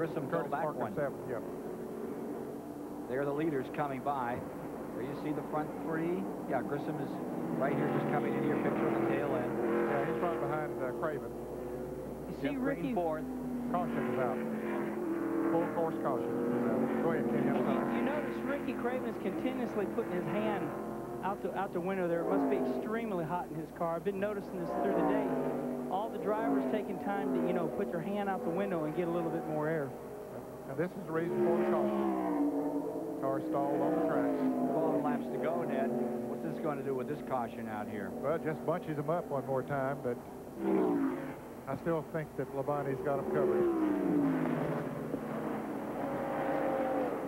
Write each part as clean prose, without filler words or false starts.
Grissom fell Curtis back Parker, one. 7th, yep. They're the leaders coming by. There you see the front three. Yeah, Grissom is right here just coming into your picture on the tail end. Yeah, he's right behind Craven. You see Ricky. Fourth. Caution is out. Full course caution. Go ahead, Kenny. I'm sorry. You notice Ricky Craven is continuously putting his hand out the window there. It must be extremely hot in his car. I've been noticing this through the day. All the drivers taking time to, you know, put their hand out the window and get a little bit more air. Now this is the reason for the caution. Car stalled on the tracks. 12 laps to go, Ned. What's this going to do with this caution out here? Well, it just bunches them up one more time, but I still think that LABONTE's got them covered.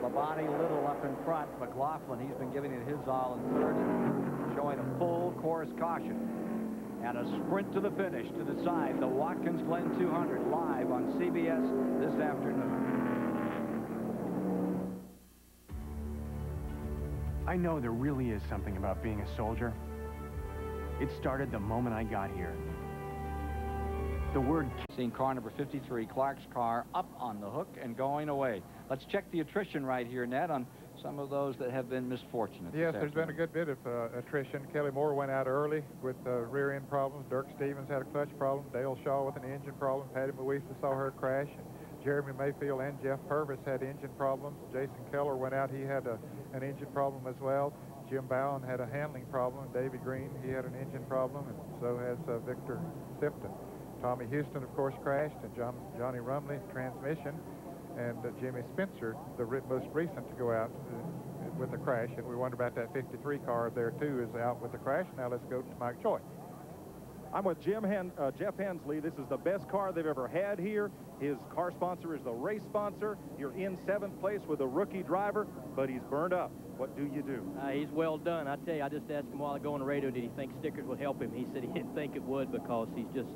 LABONTE little up in front. McLaughlin, he's been giving it his all in third and showing a full course caution. And a sprint to the finish to decide the Watkins Glen 200 live on CBS this afternoon. I know there really is something about being a soldier. It started the moment I got here. The word... Seeing car number 53, Clark's car, up on the hook and going away. Let's check the attrition right here, Ned, on some of those that have been misfortunate. Yes, there's been a good bit of attrition. Kelly Moore went out early with rear end problems. Dirk Stevens had a clutch problem. Dale Shaw with an engine problem. Patty MOISE saw her crash. Jeremy Mayfield and Jeff Purvis had engine problems. Jason Keller went out. He had an engine problem as well. Jim Bowen had a handling problem. Davey Green, he had an engine problem, and so has Victor Sifton. Tommy Houston, of course, crashed, and Johnny Rumley, transmission, and Jimmy Spencer, the most recent to go out with a crash. And we wonder about that 53 car there, too, is out with a crash. Now let's go to Mike Choi. I'm with Jeff Hensley. This is the best car they've ever had here. His car sponsor is the race sponsor. You're in 7th place with a rookie driver, but he's burned up. What do you do? He's well done. I tell you, I just asked him while ago on the radio, did he think stickers would help him? He said he didn't think it would because he's just...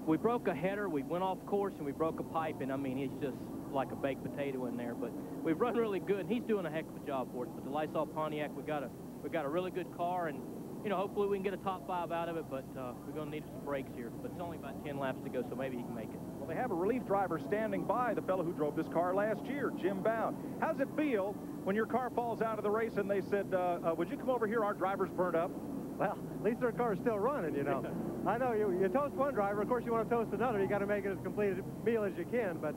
we broke a header, we went off course, and we broke a pipe, and I mean, he's just like a baked potato in there. But we've run really good, and he's doing a heck of a job for us. But the Lysol Pontiac, we got a really good car, and you know, hopefully we can get a top 5 out of it. But we're going to need some brakes here. But it's only about 10 laps to go, so maybe he can make it. Well, they have a relief driver standing by, the fellow who drove this car last year, Jim Bowen. How's it feel when your car falls out of the race and they said, would you come over here? Our driver's burned up. Well, at least their car's still running, you know. I know you toast one driver, of course you want to toast another. You got to make it as complete a meal as you can. But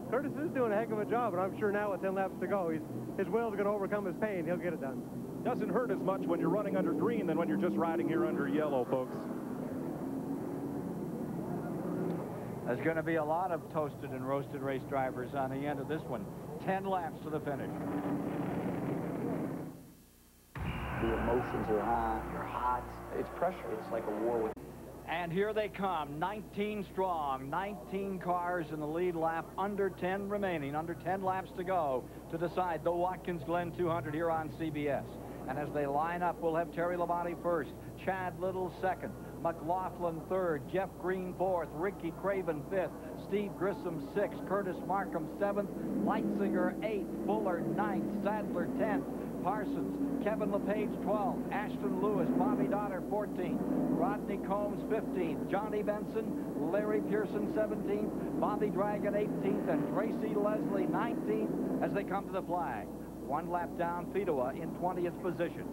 Curtis is doing a heck of a job, and I'm sure now with 10 laps to go, his will's going to overcome his pain. He'll get it done. Doesn't hurt as much when you're running under green than when you're just riding here under yellow, folks. There's going to be a lot of toasted and roasted race drivers on the end of this one. 10 laps to the finish. The emotions are high. You're hot. It's pressure. It's like a war with... And here they come, 19 strong, 19 cars in the lead lap, under 10 remaining, under 10 laps to go to decide the Watkins Glen 200 here on CBS. And as they line up, we'll have Terry LABONTE first, Chad Little second, McLaughlin third, Jeff Green fourth, Ricky Craven fifth, Steve Grissom sixth, Curtis Markham seventh, Leitzinger eighth, Fuller ninth, Sadler 10th, Parsons, Kevin LePage 12th, Ashton Lewis, Bobby Donner 14th, Rodney Combs 15th, Johnny Benson, Larry Pearson 17th, Bobby Dragon 18th, and Tracy Leslie 19th as they come to the flag. 1 lap down, Fidoa in 20th position.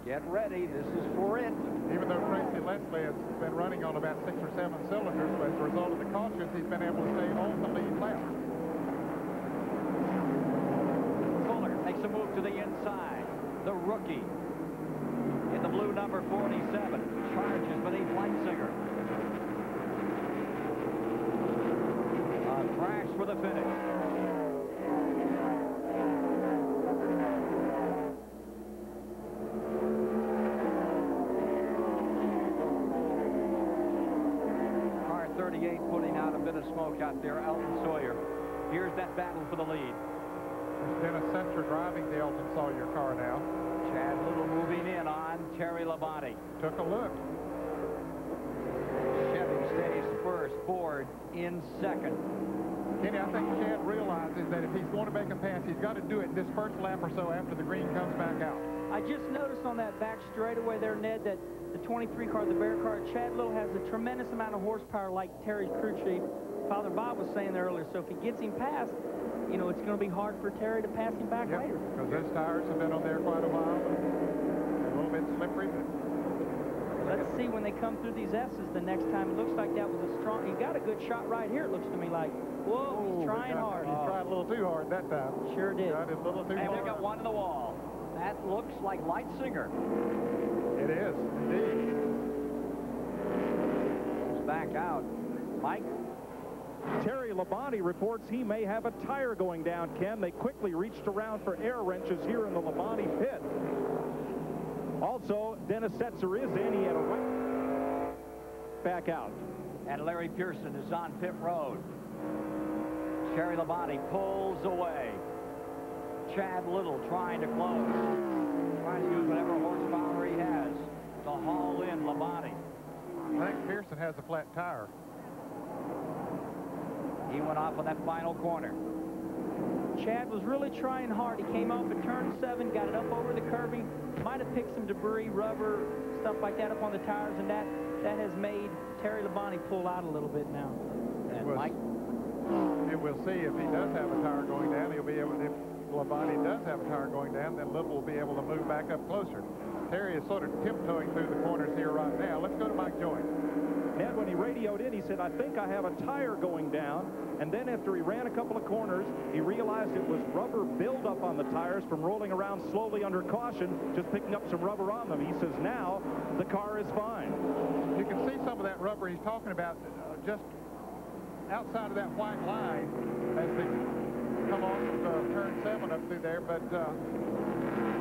Get ready, this is for it. Even though Tracy Leslie has been running on about 6 or 7 cylinders, but as a result of the cautions, he's been able to stay on the lead lap. Fuller makes a move to the inside. The rookie in the blue number 47 charges beneath Leitzinger. A crash for the finish. Car 38 putting out a bit of smoke out there, Elton Sawyer. Here's that battle for the lead. There's been a center driving the Elton Sawyer car now. Chad Little moving in on Terry LABONTE. Took a look. Chevy stays first, Ford in second. Kenny, I think Chad realizes that if he's going to make a pass, he's got to do it in this first lap or so after the green comes back out. I just noticed on that back straightaway there, Ned, that the 23 car, the Bear car, Chad Little has a tremendous amount of horsepower like Terry's crew chief. Father Bob was saying there earlier, so if he gets him past, you know, it's going to be hard for Terry to pass him back later. Because those tires have been on there quite a while. A little bit slippery. Let's see when they come through these S's the next time. It looks like that was a strong... He got a good shot right here, it looks to me like. Whoa, he's trying hard. He tried a little too hard that time. Sure did. Got it a little too hard. And they got one in the wall. That looks like Lightsinger. It is, indeed. Comes back out. Mike? Terry Labonte reports he may have a tire going down, Ken. They quickly reached around for air wrenches here in the Labonte pit. Also, Dennis Setzer is in. He had a right back out. And Larry Pearson is on pit road. Terry Labonte pulls away. Chad Little trying to close. Trying to use whatever horsepower he has to haul in Labonte. I think Pearson has a flat tire. He went off on that final corner. Chad was really trying hard. He came off at turn 7, got it up over the curbing, might have picked some debris, rubber, stuff like that up on the tires, and that has made Terry Labonte pull out a little bit now. And Mike? And we'll see if he does have a tire going down. He'll be able to, if Labonte does have a tire going down, then Little will be able to move back up closer. Terry is sort of tiptoeing through the corners here right now. Let's go to Mike Joyce. Ned, when he radioed in, he said, I think I have a tire going down. And then after he ran a couple of corners, he realized it was rubber buildup on the tires from rolling around slowly under caution, just picking up some rubber on them. He says now the car is fine. You can see some of that rubber he's talking about just outside of that white line as they come off of turn 7 up through there. But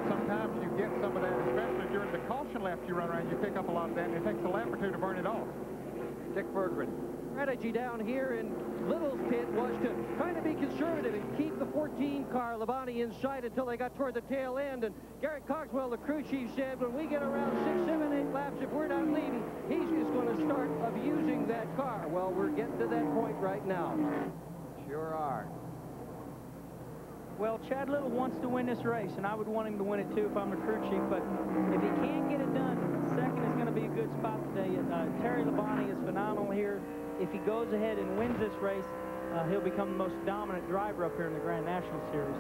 sometimes you get some of that, especially during the caution laps you run around, you pick up a lot of that, and it takes a lap or two to burn it off. Dick Berggren. Strategy down here in Little's pit was to kind of be conservative and keep the 14 car Labonte inside until they got toward the tail end. And Garrett Cogswell, the crew chief, said when we get around 6, 7, 8 laps, if we're not leading, he's just going to start abusing that car. Well, we're getting to that point right now. Sure are. Well, Chad Little wants to win this race, and I would want him to win it too if I'm the crew chief, but if he can't get it done, second is going to be a good spot today. Terry Labonte is phenomenal here. If he goes ahead and wins this race, he'll become the most dominant driver up here in the Grand National Series.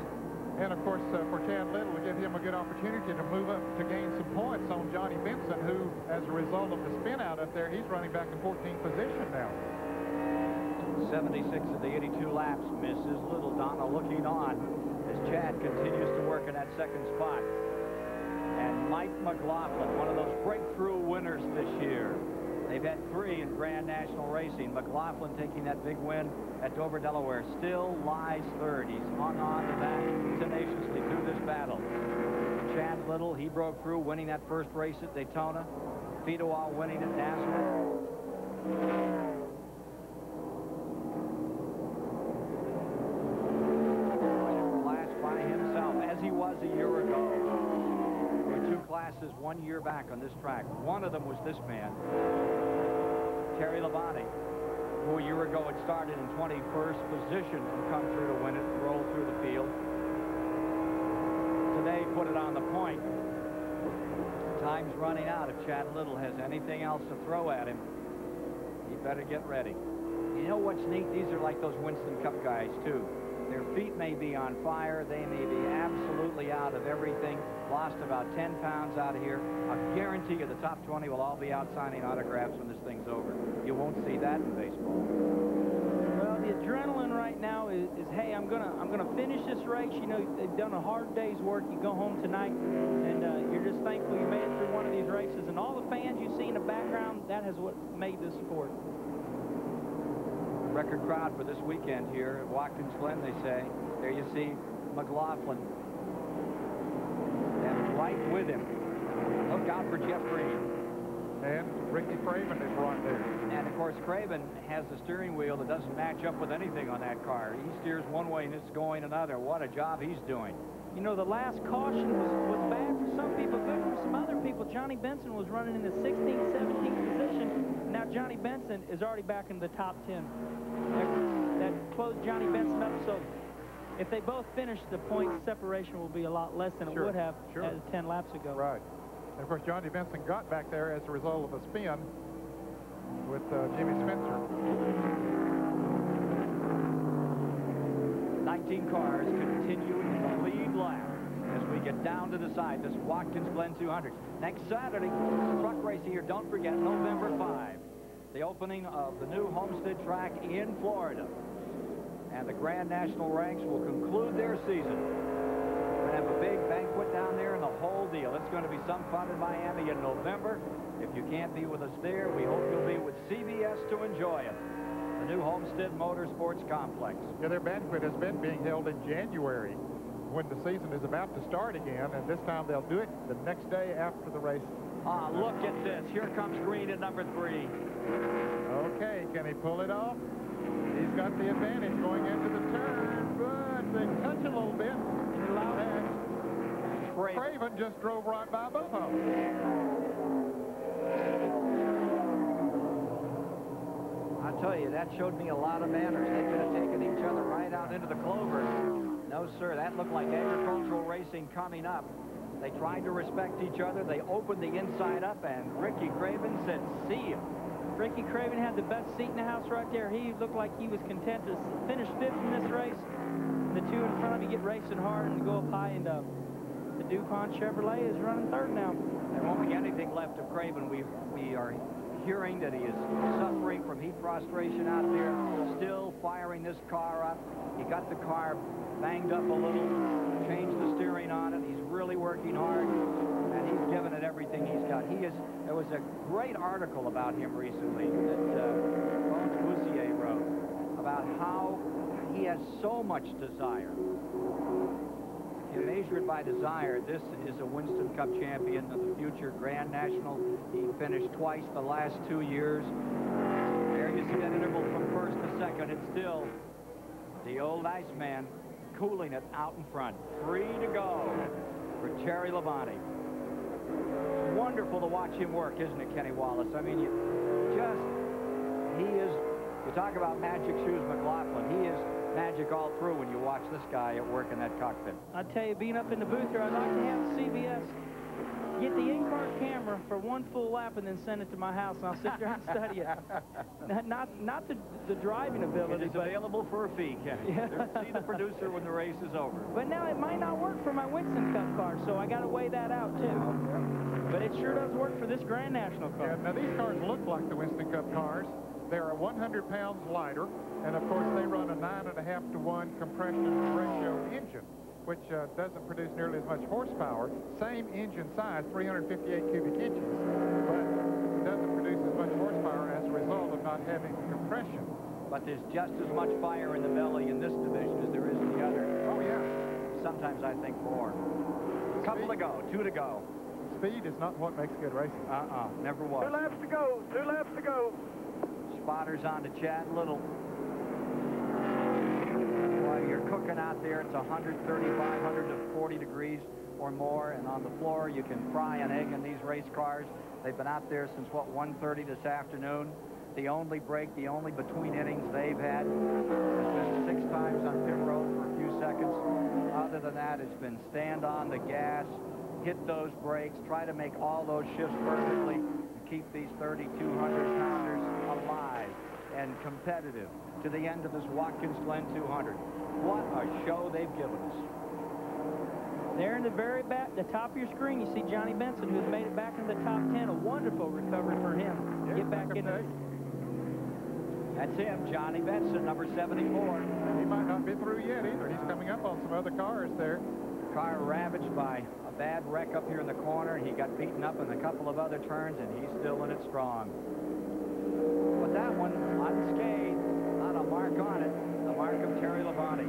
And, of course, for Chad Little, to give him a good opportunity to move up to gain some points on Johnny Benson, who, as a result of the spin out up there, he's running back in 14th position now. 76 of the 82 laps. Mrs. Little. Donna looking on as Chad continues to work in that second spot. And Mike McLaughlin, one of those breakthrough winners this year. They've had 3 in Grand National Racing. McLaughlin taking that big win at Dover, Delaware. Still lies third. He's hung on to that tenaciously through this battle. Chad Little, he broke through, winning that first race at Daytona. Fidoal winning at Nazareth. Class by himself, as he was a year ago. There were 2 classes 1 year back on this track. One of them was this man, Terry Labonte, who a year ago had started in 21st position and come through to win it and roll through the field. Today put it on the point. Time's running out. If Chad Little has anything else to throw at him, he better get ready. You know what's neat? These are like those Winston Cup guys, too. Their feet may be on fire. They may be absolutely out of everything. Lost about 10 pounds out of here. I guarantee you the top 20 will all be out signing autographs when this thing's over. You won't see that in baseball. Well, the adrenaline right now is hey, I'm gonna finish this race. You know, they've done a hard day's work. You go home tonight, and you're just thankful you made it through one of these races. And all the fans you see in the background, that has what made this sport. Record crowd for this weekend here at Watkins Glen, they say. There you see McLaughlin. And right with him. Look out for Jeff Green. And Ricky Craven is right there. And, of course, Craven has the steering wheel that doesn't match up with anything on that car. He steers one way and it's going another. What a job he's doing. You know, the last caution was bad for some people, good for some other people. Johnny Benson was running in the 16th, 17th position. Now Johnny Benson is already back in the top 10. That closed Johnny Benson up, so if they both finish, the point separation will be a lot less than it would have 10 laps ago. Right. And of course, Johnny Benson got back there as a result of a spin with Jimmy Spencer. 19 cars continue in the lead lap as we get down to the side, this Watkins Glen 200. Next Saturday, truck racing here. Don't forget, November 5, the opening of the new Homestead track in Florida. And the Grand National ranks will conclude their season. We're going to have a big banquet down there and the whole deal. It's going to be some fun in Miami in November. If you can't be with us there, we hope you'll be with CBS to enjoy it. The new Homestead Motorsports Complex. Yeah, their banquet has been being held in January when the season is about to start again, and this time they'll do it the next day after the race. Ah, look at this. Here comes Green at number 3. Okay, can he pull it off? He's got the advantage going into the turn, but they touch a little bit. And Craven just drove right by both of them. I tell you, that showed me a lot of manners. They could have taken each other right out into the clover. No, sir, that looked like agricultural racing coming up. They tried to respect each other. They opened the inside up, and Ricky Craven said, see you. Ricky Craven had the best seat in the house right there. He looked like he was content to finish 5th in this race. The two in front of him get racing hard and go up high, and the DuPont Chevrolet is running 3rd now. There won't be anything left of Craven. We are hearing that he is suffering from heat prostration out there, still firing this car up. He got the car banged up a little, changed the steering on it. He's really working hard, and he's given it everything he's got. There was a great article about him recently that Bones wrote about how he has so much desire. If you measure it by desire, this is a Winston Cup champion of the future Grand National. He finished twice the last 2 years. There you see that interval from 1st to 2nd. It's still the old Iceman cooling it out in front. 3 to go for Terry Labonte. Wonderful to watch him work, isn't it, Kenny Wallace? I mean, you talk about magic shoes McLaughlin. He is magic all through when you watch this guy at work in that cockpit. I tell you, being up in the booth here, I'd like to have CBS get the in-car camera for 1 full lap and then send it to my house, and I'll sit there and study it. Not the driving ability. It is available for a fee, Kenny. Yeah. See the producer when the race is over. But now it might not work for my Winston Cup car, so I got to weigh that out too. But it sure does work for this Grand National car. Yeah, now these cars look like the Winston Cup cars. They're 100 pounds lighter, and of course they run a 9.5 to 1 compression ratio engine, which doesn't produce nearly as much horsepower. Same engine size, 358 cubic inches, but doesn't produce as much horsepower as a result of not having compression. But there's just as much fire in the belly in this division as there is in the other. Oh, yeah. Sometimes I think more. A couple to go, 2 to go. Speed is not what makes good racing. Never was. 2 laps to go, 2 laps to go. Spotters on to Chad Little. While you're cooking out there, it's 135, 140 degrees or more, and on the floor you can fry an egg in these race cars. They've been out there since, what, 1:30 this afternoon. The only break, the only between innings they've had has been 6 times on pit road for a few seconds. Other than that, it's been stand on the gas, hit those brakes, try to make all those shifts perfectly, and keep these 3,200-pounders alive and competitive to the end of this Watkins Glen 200. What a show they've given us. There in the very back, the top of your screen, you see Johnny Benson, who's made it back into the top 10. A wonderful recovery for him. Yeah, get back in there. That's him, Johnny Benson, number 74. He might not be through yet either. He's coming up on some other cars there. Car ravaged by a bad wreck up here in the corner. He got beaten up in a couple of other turns, and he's still in it strong. But that one, unscathed, not a mark on it. The mark of Terry Labonte.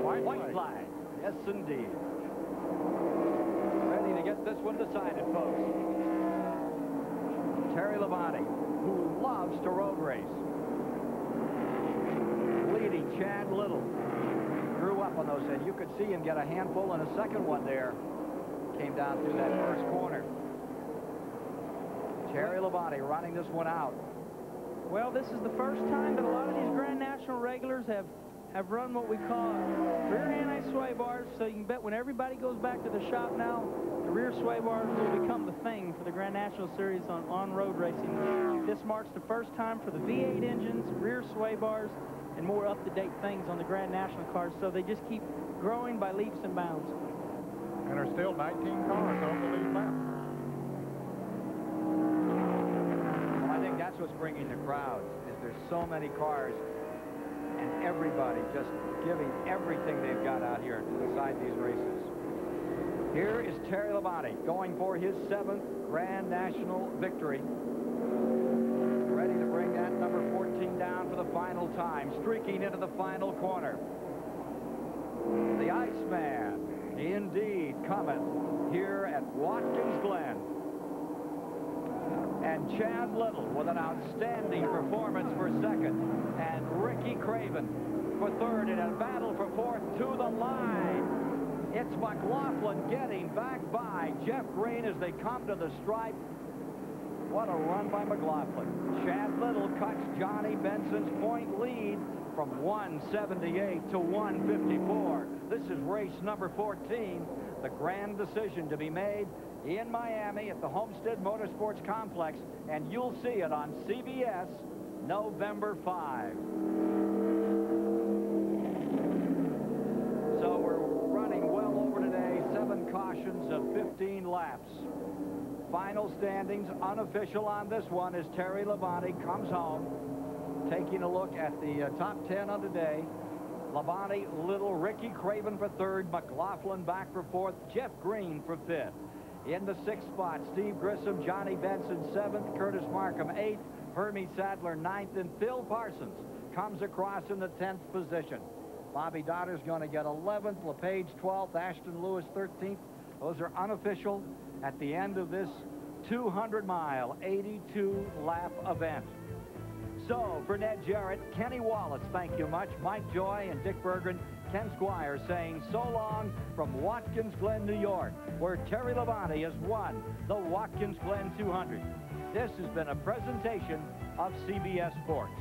White flag. Yes, indeed. Ready to get this one decided, folks. Terry Labonte, who loves to road race. Leading Chad Little. Grew up on those, and you could see him get a handful and a second one there. Came down through that first corner. Terry Labonte running this one out. Well, this is the first time that a lot of these Grand National regulars have run what we call rear anti-sway bars, so you can bet when everybody goes back to the shop now, the rear sway bars will become the thing for the Grand National Series on-road racing. This marks the first time for the V8 engines, rear sway bars, and more up-to-date things on the Grand National cars, so they just keep growing by leaps and bounds. And there's still 19 cars on the lead lap. Well, I think that's what's bringing the crowds, is there's so many cars and everybody just giving everything they've got out here to decide these races. Here is Terry Labonte going for his 7th Grand National victory. Ready to bring that number 14 down for the final time, streaking into the final corner. The Iceman, indeed, coming here at Watkins Glen. And Chad Little with an outstanding performance for 2nd. And Ricky Craven for 3rd in a battle for 4th to the line. It's McLaughlin getting back by Jeff Green as they come to the stripe. What a run by McLaughlin. Chad Little cuts Johnny Benson's point lead from 178 to 154. This is race number 14. The grand decision to be made in Miami at the Homestead Motorsports Complex, and you'll see it on CBS November 5. So we're running well over today, 7 cautions of 15 laps. Final standings, unofficial on this one, as Terry Labonte comes home. Taking a look at the top 10 of the day. Labonte, Little, Ricky Craven for 3rd, McLaughlin back for 4th, Jeff Green for 5th. In the 6th spot, Steve Grissom, Johnny Benson 7th, Curtis Markham 8th, Hermie Sadler 9th, and Phil Parsons comes across in the 10th position. Bobby Dotter's going to get 11th, LePage 12th, Ashton Lewis 13th. Those are unofficial at the end of this 200-mile, 82-lap event. So, for Ned Jarrett, Kenny Wallace, thank you much. Mike Joy and Dick Berggren, Ken Squire saying so long from Watkins Glen, New York, where Terry Labonte has won the Watkins Glen 200. This has been a presentation of CBS Sports.